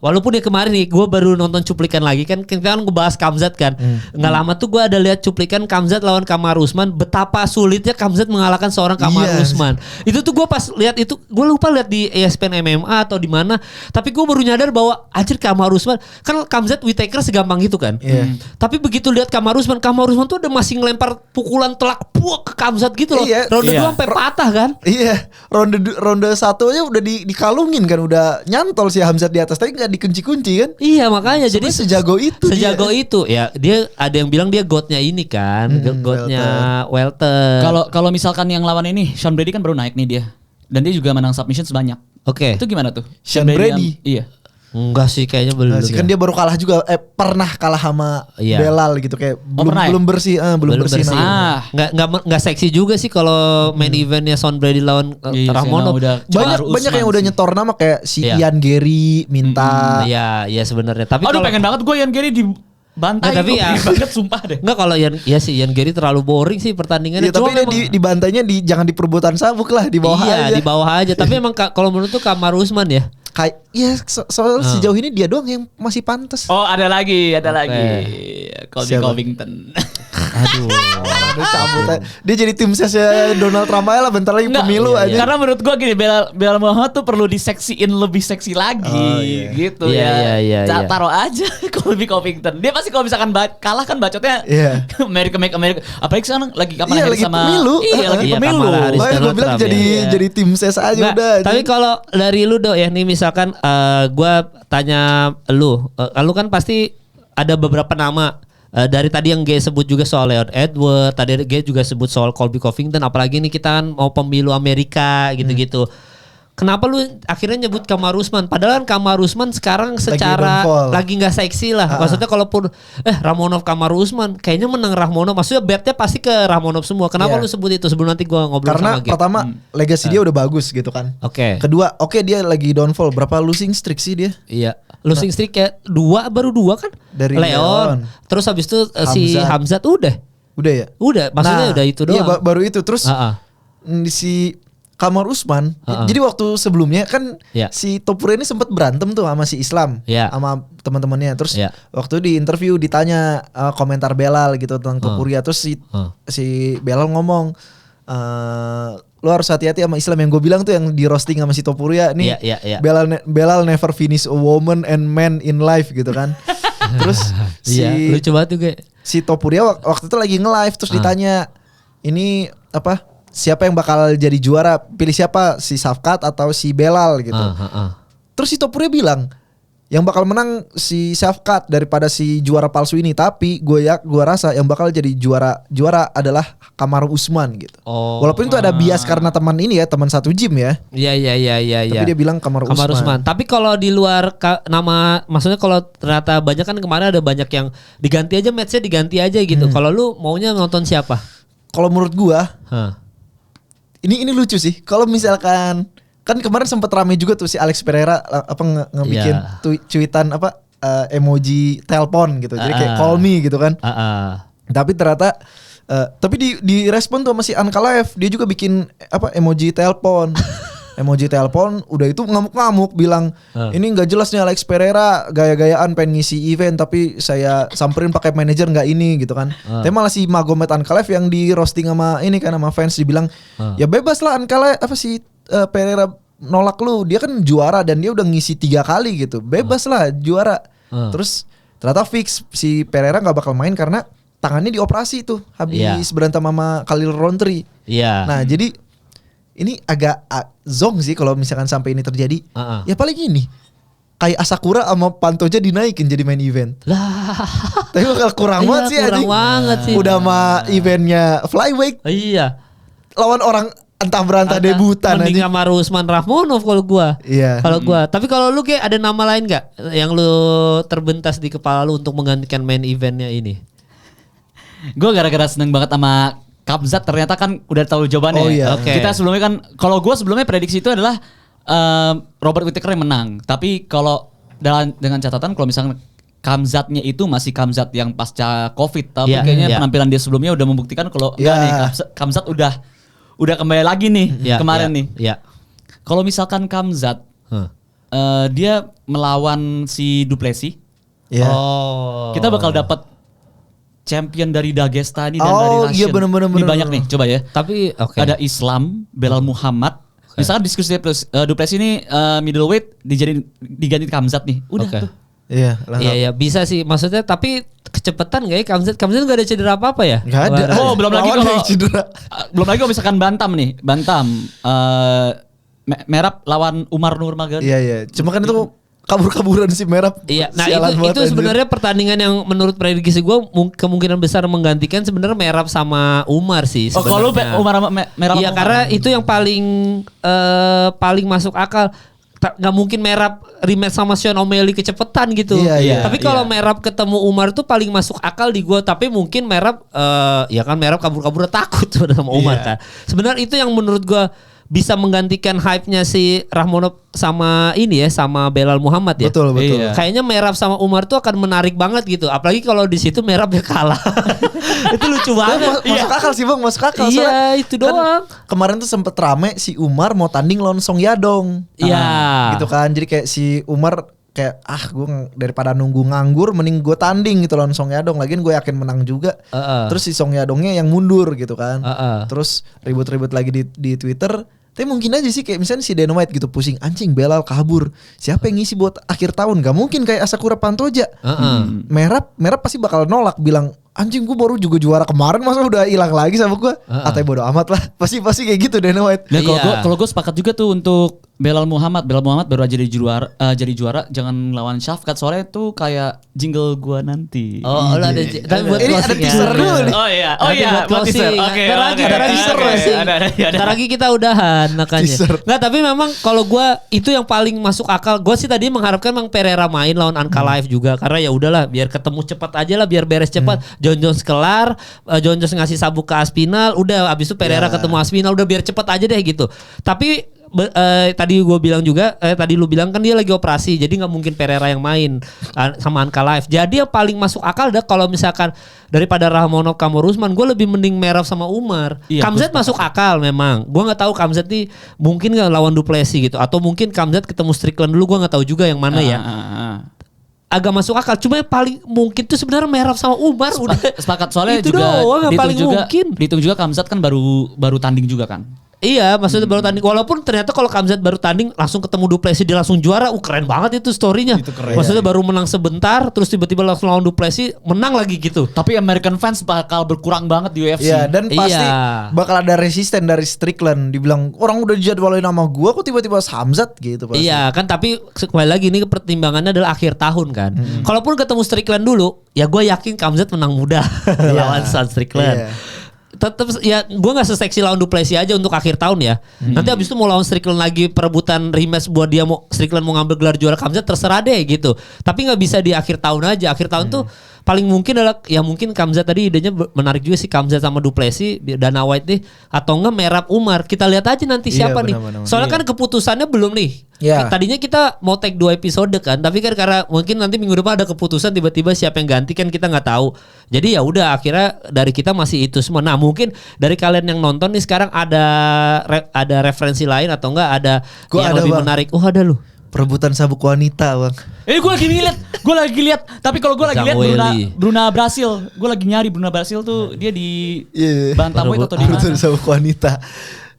walaupun ya kemarin nih gue baru nonton cuplikan lagi kan kita kan ngebahas Khamzat kan. Enggak lama tuh gue ada lihat cuplikan Khamzat lawan Kamaru Usman, betapa sulitnya Khamzat mengalahkan seorang Kamaru Usman. Itu tuh gue pas lihat itu, gue lupa lihat di ESPN MMA atau di mana, tapi gue baru nyadar bahwa anjir Kamaru Usman kan Khamzat Whittaker segampang gitu kan. Tapi begitu lihat Kamaru Usman tuh udah masih ngelempar pukulan telak ke Khamzat gitu loh. Ronde 2 sampai patah kan. Iya, ronde 1 aja udah dikalungin kan, udah nyantol si Khamzat di atas tapi enggak dikunci-kunci kan. Iya, makanya jadi sejago itu. Ya, dia ada yang bilang dia godnya ini kan, godnya welter. Kalau misalkan yang lawan ini Sean Brady kan baru naik nih dia. Dan dia juga menang submission sebanyak. Oke. Itu gimana tuh? Sean Brady? Iya. Enggak sih kayaknya belum. Kan dia baru kalah juga pernah kalah sama Belal gitu kayak belum bersih bersih. Enggak seksi juga sih kalau main eventnya Sean Brady lawan Rahmonov. Banyak yang udah nyetor nama kayak si Ian Gary minta. Iya sebenarnya. Tapi pengen banget gue Ian Gary di bantai. Tapi ya banget sumpah deh. Enggak, kalau Ian Gary terlalu boring sih pertandingannya. Tapi dia dibantainya jangan di perebutan sabuk lah, di bawah aja. Iya, di bawah aja. Tapi emang kalau menurut tuh Kamaru Usman ya. Soal sejauh ini dia doang yang masih pantas. Ada lagi. Colby Covington. Aduh, cabut. Dia jadi tim sesnya Donald Trump aja lah, bentar lagi pemilu aja. Karena menurut gua gini, Belal Muhammad tuh perlu diseksiin lebih seksi lagi gitu ya. Taruh aja Colby Covington. Dia pasti kalau misalkan kalah kan bacotnya America. Apalagi sekarang lagi kapan lagi sama pemilu. Lagi pemilu. Gue bilang jadi tim ses aja udah. Tapi kalau dari lu Dok ya nih misalkan gua tanya lu kan pasti ada beberapa nama. Dari tadi yang G sebut juga soal Leon Edwards, tadi G juga sebut soal Colby Covington, apalagi ini kita kan mau pemilu Amerika gitu-gitu. Kenapa lu akhirnya nyebut Kamaru Usman? Padahal kan Kamaru Usman sekarang secara lagi nggak seksi lah. Maksudnya kalaupun Rahmonov Kamaru Usman, kayaknya menang Rahmonov. Maksudnya betnya pasti ke Rahmonov semua. Kenapa lu sebut itu sebelum nanti gua ngobrol karena sama G? Karena pertama legacy dia udah bagus gitu kan. Kedua, dia lagi downfall. Berapa losing streak sih dia? Iya. Losing streak kayak baru dua kan? Dari Leon. Terus habis itu si Khamzat udah ya? Udah, maksudnya udah itu doang. Iya, baru itu. Terus si Kamaru Usman, jadi waktu sebelumnya kan si Topuria ini sempat berantem tuh sama si Islam, sama teman-temannya. Terus waktu di interview ditanya komentar Belal gitu tentang Topuria, terus si Belal ngomong, lo harus hati-hati sama Islam, yang gue bilang tuh yang di roasting sama si Topuria nih. Belal never finish a woman and man in life gitu kan. Terus lucu banget juga. Si Topuria waktu itu lagi nge-live terus ditanya, ini siapa yang bakal jadi juara? Pilih siapa? Si Safkat atau si Belal gitu. Terus si Topuria bilang, yang bakal menang si Safkat daripada si juara palsu ini. Tapi gue rasa yang bakal jadi juara adalah Kamaru Usman gitu. Walaupun itu ada bias karena teman satu gym ya. Iya. Tapi dia bilang Kamaru Usman. Tapi kalau di luar nama, maksudnya kalau ternyata banyak kan kemarin ada banyak yang diganti aja, matchnya diganti aja gitu. Kalau lu maunya nonton siapa? Kalau menurut gua, ini lucu sih. Kalau misalkan kan kemarin sempat rame juga tuh si Alex Pereira ngebikin cuitan emoji telepon gitu. Jadi kayak call me gitu kan. Tapi ternyata tapi di respon tuh sama si Ankalaev, dia juga bikin emoji telepon. Emoji telepon udah itu ngamuk-ngamuk bilang ini nggak jelas nih Alex Pereira gaya-gayaan pengen ngisi event tapi saya samperin pakai manajer nggak ini gitu kan. Tapi malah si Magomed Ankalaev yang di roasting sama ini kan sama fans dibilang ya bebas lah Ankalaev Pereira nolak lu, dia kan juara dan dia udah ngisi 3 kali gitu, bebas lah juara. Terus ternyata fix si Pereira nggak bakal main karena tangannya dioperasi tuh habis berantem sama Khalil Rountree. Nah jadi ini agak zong sih kalau misalkan sampai ini terjadi. Ya paling ini Kai Asakura sama Pantoja dinaikin jadi main event. Lah. Tapi bakal kurang banget sih kurang banget sih. Udah mah eventnya flyweight Iya. lawan orang entah berantah debutan mending aja. sama Rusman Rahmonov kalau gua. Iya. Kalau gua. Tapi kalau lu kayak ada nama lain gak yang lu terbentas di kepala lu untuk menggantikan main eventnya ini? Gue gara-gara seneng banget sama Khamzat, ternyata kan udah tahu jawabannya. Oh iya. Oke. Kita sebelumnya kan, kalau gue sebelumnya prediksi itu adalah Robert Whittaker yang menang. Tapi kalau dengan catatan kalau misalnya Khamzatnya itu masih Khamzat yang pasca COVID, tapi Iya, kayaknya iya. penampilan dia sebelumnya udah membuktikan kalau Iya. enggak nih, Khamzat udah kembali lagi nih Iya, kemarin iya, nih. Iya. Kalau misalkan Khamzat dia melawan si Duplessis, Iya. Oh. kita bakal dapat champion dari Dagestani dan Oh, dari iya, Russian. bener-bener, Ini banyak bener. nih, coba ya. Tapi oke. Ada Islam, Belal Muhammad. Misalkan diskusi Duplessis ini middleweight diganti Khamzat nih. Udah Oke. tuh. Iya, Iya bisa sih maksudnya tapi kecepatan gak ya Khamzat gak ada cedera apa ya? Enggak ada. Oh, belum lagi Lawan kalau yang cedera. belum lagi kalau misalkan Bantam nih. Bantam Merab lawan Umar Nurmagomedov. Iya. Cuma kan itu kabur-kaburan si Merab. Iya, nah Sialan itu banget, anjir. sebenarnya pertandingan yang menurut prediksi gue kemungkinan besar menggantikan sebenarnya Merab sama Umar sih Oh, kalau lu sebenarnya. Umar sama Merab. Iya, sama karena Umar. itu yang paling masuk akal. Nggak mungkin Merab rematch sama Sean O'Malley kecepatan gitu. Iya, Tapi kalau iya. Merab ketemu Umar tuh paling masuk akal di gue. Tapi mungkin Merab, ya kan Merab kabur-kabur takut sama Umar Iya. kan. Sebenarnya itu yang menurut gue bisa menggantikan hype-nya si Rahmonov sama ini ya, sama Belal Muhammad ya. Betul. Iya. Kayaknya Merab sama Umar tuh akan menarik banget gitu. Apalagi kalau di situ Merab ya kalah. Itu lucu banget. Masuk akal sih Bang, masuk akal. Iya, Soalnya itu kan doang. kemarin tuh sempet rame si Umar mau tanding lawan Song Yadong. Iya. Gitu kan. Jadi kayak si Umar kayak gue daripada nunggu nganggur mending gue tanding gitu lawan Song Yadong. Lagian gue yakin menang juga. Terus si Song Yadongnya yang mundur gitu kan. Terus ribut-ribut lagi di Twitter. Tapi mungkin aja sih kayak misalnya si Dana White gitu pusing, anjing Belal kabur. Siapa yang ngisi buat akhir tahun? Gak mungkin kayak Asakura Pantoja. Merab pasti bakal nolak bilang, anjing gue baru juga juara kemarin masa udah hilang lagi sama gue. Atau bodo amat lah. Pasti kayak gitu Dana White. Nah, Iya. kalau gue sepakat juga tuh untuk Belal Muhammad baru aja jadi juara, jangan lawan Shafkat soalnya itu kayak jingle gua nanti. Oh, lo ada tapi buat Ini ada closing ya. teaser dulu nih. Oh iya, Nanti buat closing. Ntar lagi closing. Ntar lagi kita udahan makanya. Teaser. Nggak, tapi memang kalau gue itu yang paling masuk akal. Gue sih tadi mengharapkan Mang Pereira main lawan Anka Live juga karena ya udahlah biar ketemu cepat aja lah, biar beres cepat. John Jones kelar, John Jones ngasih sabuk ke Aspinal, udah abis itu Pereira ketemu Aspinal, udah biar cepat aja deh gitu. Tapi tadi gue bilang juga, tadi lu bilang kan dia lagi operasi, jadi nggak mungkin Pereira yang main sama Anka Live. Jadi yang paling masuk akal adalah kalau misalkan daripada Rahmonov sama Rusman, gue lebih mending Merab sama Umar. Iya, Khamzat masuk akal memang. Gue nggak tahu Khamzat nih mungkin nggak lawan Duplessis gitu, atau mungkin Khamzat ketemu Strickland dulu, gue nggak tahu juga yang mana ya. Agak masuk akal. Cuma yang paling mungkin tuh sebenarnya Merab sama Umar udah Sepakat soalnya itu juga doang yang paling mungkin. dihitung juga Khamzat kan baru tanding juga kan. Iya, maksudnya baru tanding. Walaupun ternyata kalau Khamzat baru tanding langsung ketemu Duplessis dia langsung juara, keren banget itu storynya. Maksudnya baru menang sebentar, terus tiba-tiba langsung lawan Duplessis menang lagi gitu. Tapi American fans bakal berkurang banget di UFC. Iya, dan pasti Iya. bakal ada resisten dari Strickland. Dibilang orang udah dijadwalin sama gua kok tiba-tiba Khamzat gitu pasti. Iya kan, tapi kembali lagi ini pertimbangannya adalah akhir tahun kan. Kalaupun ketemu Strickland dulu, ya gue yakin Khamzat menang mudah lawan Sean Strickland. Iya. Tetap ya gue nggak seseksi lawan Duplessis aja untuk akhir tahun ya. Nanti abis itu mau lawan Strickland lagi perebutan rematch buat dia mau Strickland mau ngambil gelar juara Khamzat terserah deh gitu. Tapi nggak bisa di akhir tahun aja. Akhir tahun tuh paling mungkin adalah ya mungkin Khamzat tadi idenya menarik juga sih, Khamzat sama Duplessis, Dana White nih, atau enggak Merab Umar. Kita lihat aja nanti Iya, siapa nih. benar-benar. Soalnya kan keputusannya belum nih. Iya. Tadinya kita mau take 2 episode kan, tapi kan karena mungkin nanti minggu depan ada keputusan tiba-tiba siapa yang ganti kan kita nggak tahu. Jadi ya udah akhirnya dari kita masih itu semua. Nah mungkin dari kalian yang nonton nih sekarang ada referensi lain atau enggak ada Gua yang ada, lebih Bang. menarik? Oh ada lu. Perebutan sabuk wanita, Bang. Gue lagi lihat. Tapi kalau gue lagi lihat Zangweli. Bruna Brasil, gue lagi nyari Bruna Brasil tuh dia di Iya. bantamweight atau di Perebutan mana? sabuk wanita.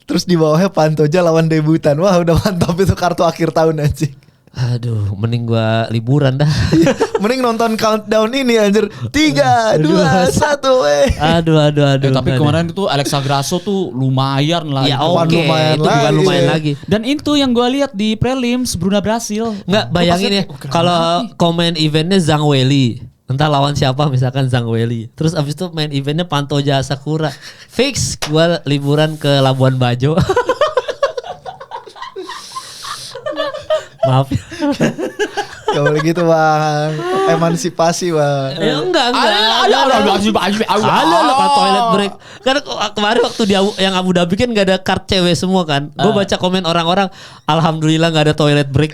Terus di bawahnya Pantoja lawan debutan. Wah, udah mantap itu kartu akhir tahun anjing. Aduh, mending gua liburan dah. Mending nonton countdown ini anjir. 3, 2, 1 Aduh. Tapi kemarin itu Alexa Grasso tuh lumayan lah. Ya itu. oke, itu bukan lumayan lagi. Dan itu yang gue lihat di prelims Bruna Brasil. Nggak, bayangin ya kalau komen eventnya Zhang Weili, entah lawan siapa, misalkan Zhang Weili, terus abis itu main eventnya Pantoja Sakura, fix gue liburan ke Labuan Bajo. Maaf. Gak boleh gitu bang. Emansipasi bang. Enggak. Ada Kan toilet break. Karena kemarin waktu yang Abu Dhabi kan gak ada card cewek semua kan. Gue baca komen orang-orang, alhamdulillah gak ada toilet break.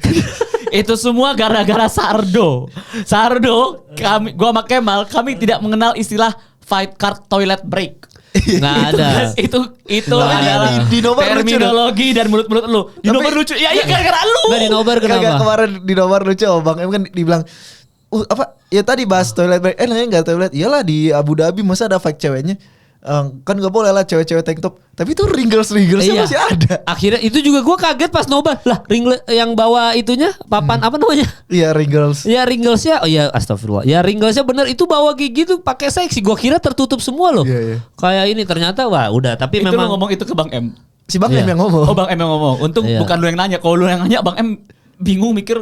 Itu semua gara-gara Sardo. Gua sama Kemal, kami tidak mengenal istilah fight card toilet break. Nggak ada. Itu Nggak adalah ada. Di nomor terminologi dan mulut-mulut lu. Di nomor lucu. Ya gara-gara lu. Nggak di nobar Kagak, kenapa? kemarin di nomor lucu Bang Em kan dibilang apa ya tadi bahas toilet break. Nanya nggak toilet? Iyalah di Abu Dhabi masa ada fake ceweknya. Kan nggak boleh lah cewek-cewek tank top. Tapi itu ringlesnya masih ada. Akhirnya itu juga gue kaget pas nobar. Lah yang bawa itunya papan apa namanya? Iya ringles. Ya ringlesnya, oh ya astagfirullah. Ya ringlesnya bener itu bawa gigi gitu pakai seksi. Gua kira tertutup semua loh. Iya. Kayak ini ternyata wah udah. Tapi Itu memang lu ngomong itu ke Bang M. Si Bang Iya. Em yang ngomong. Oh Bang M yang ngomong. Untung Iya. bukan lu yang nanya. Kalau lu yang nanya Bang M bingung mikir,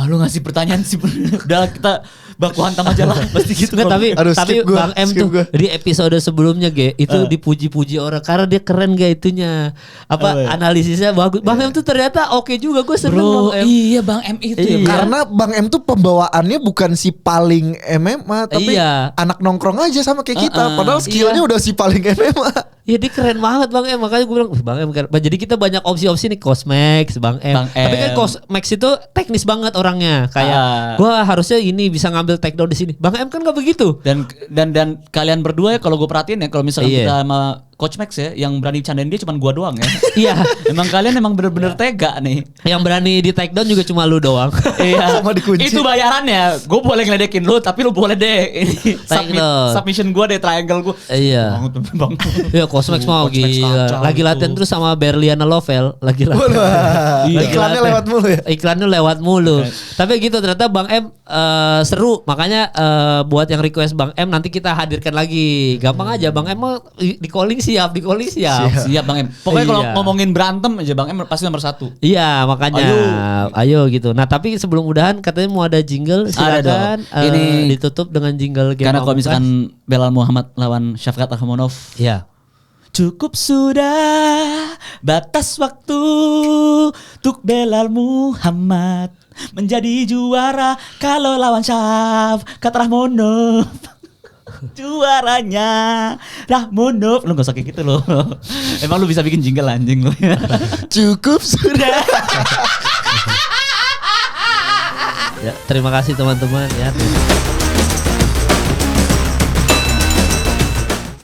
lu ngasih pertanyaan sih. Udah kita baku hantam aja lah. Pasti gitu. Nggak, Aduh, tapi skip gua, Bang M skip tuh gua. di episode sebelumnya itu dipuji-puji orang karena dia keren itunya. Apa ya? Analisisnya bagus. Bang M tuh ternyata oke juga, gue seneng Bro, Bang M. iya Bang M itu ya. Iya. Karena Bang M tuh pembawaannya bukan si paling MMA tapi Iya. anak nongkrong aja sama kayak kita. Padahal Iya. skillnya udah si paling MMA. Iya dia keren banget Bang M. Makanya gue bilang Bang M keren. Jadi kita banyak opsi-opsi nih Cosmax, Bang M. Bang Tapi kan M. Cosmax itu teknis banget orangnya. Kayak gue harusnya ini bisa ngambil takedown di sini. Bang M kan gak begitu. Dan kalian berdua ya kalau gue perhatiin ya kalau misalkan Iya. kita sama Coach Max ya yang berani candain dia cuma gua doang ya. Iya. Emang kalian emang bener-bener tega nih. Yang berani di takedown juga cuma lu doang. Iya. Sama dikunci. Itu bayarannya. Gue boleh ngeledekin lu tapi lu boleh deh ini Takedown. submission gue deh triangle gue. Iya. Bang. Ya Cosmax mau Cosmax gila. kacau Lagi latihan tuh. terus sama Berliana Lovel. Lagi latihan. Wah, iklannya lewat mulu ya. Iklannya lewat mulu. Tapi gitu ternyata Bang M seru. Makanya buat yang request Bang M nanti kita hadirkan lagi. Gampang aja Bang M mau di calling siap. Siap Bang M. Pokoknya kalau Iya. ngomongin berantem aja Bang M pasti nomor 1. Iya makanya ayo gitu. Nah tapi sebelum udahan katanya mau ada jingle silakan. dong. Ini ditutup dengan jingle Game Karena kalau Pamungkas. misalkan Belal Muhammad lawan Syafqat Rahmonov. ya Cukup sudah batas waktu untuk Belal Muhammad menjadi juara kalau lawan Syafqat Rahmonov. Juaranya Rahmonov. Lu gak usah kayak gitu loh. Emang lu bisa bikin jingle anjing lu. Cukup sudah. ya terima kasih teman-teman ya.